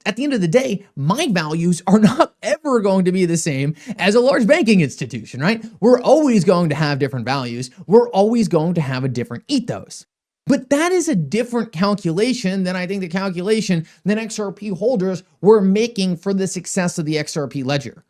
at the end of the day, my values are not ever going to be the same as a large banking institution, right? We're always going to have different values. We're always going to have a different ethos. But that is a different calculation than I think the calculation that XRP holders were making for the success of the XRP ledger.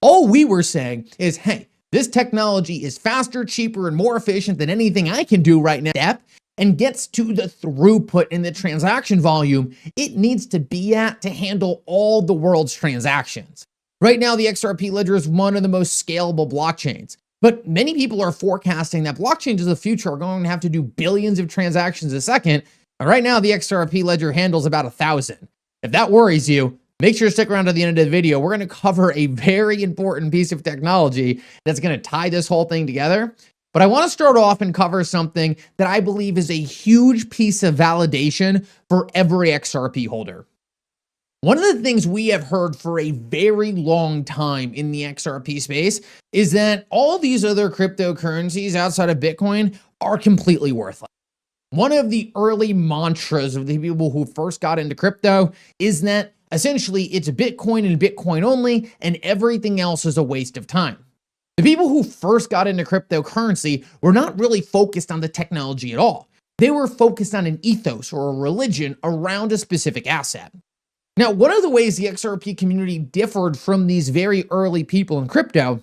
All we were saying is, hey, this technology is faster, cheaper, and more efficient than anything I can do right now, and gets to the throughput in the transaction volume it needs to be at to handle all the world's transactions. Right now, the XRP ledger is one of the most scalable blockchains, but many people are forecasting that blockchains of the future are going to have to do billions of transactions a second. And right now, the XRP ledger handles about 1,000. If that worries you, make sure to stick around to the end of the video. We're going to cover a very important piece of technology that's going to tie this whole thing together. But I want to start off and cover something that I believe is a huge piece of validation for every XRP holder. One of the things we have heard for a very long time in the XRP space is that all these other cryptocurrencies outside of Bitcoin are completely worthless. One of the early mantras of the people who first got into crypto is that essentially it's Bitcoin and Bitcoin only, and everything else is a waste of time. The people who first got into cryptocurrency were not really focused on the technology at all. They were focused on an ethos or a religion around a specific asset. Now, one of the ways the XRP community differed from these very early people in crypto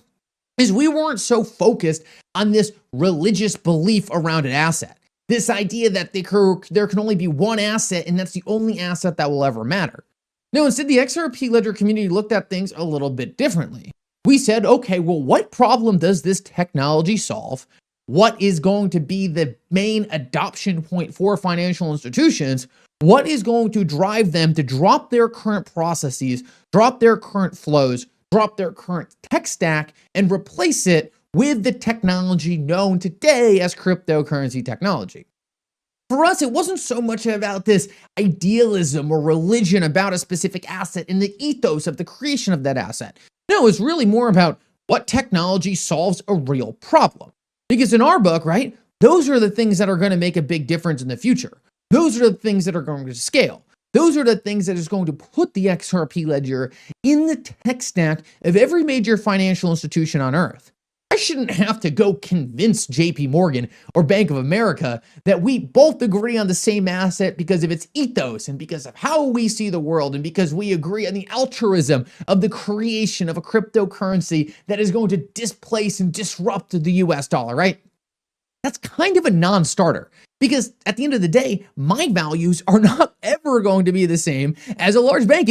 is we weren't so focused on this religious belief around an asset. This idea that there can only be one asset and that's the only asset that will ever matter. No, instead, the XRP ledger community looked at things a little bit differently. We said, okay, well, what problem does this technology solve? What is going to be the main adoption point for financial institutions? What is going to drive them to drop their current processes, drop their current flows, drop their current tech stack, and replace it with the technology known today as cryptocurrency technology? For us, it wasn't so much about this idealism or religion about a specific asset and the ethos of the creation of that asset. No, it's really more about what technology solves a real problem. Because in our book, right, those are the things that are going to make a big difference in the future. Those are the things that are going to scale. Those are the things that is going to put the XRP ledger in the tech stack of every major financial institution on earth. I shouldn't have to go convince JP Morgan or Bank of America that we both agree on the same asset because of its ethos and because of how we see the world and because we agree on the altruism of the creation of a cryptocurrency that is going to displace and disrupt the US dollar, right? That's kind of a non-starter because at the end of the day, my values are not ever going to be the same as a large bank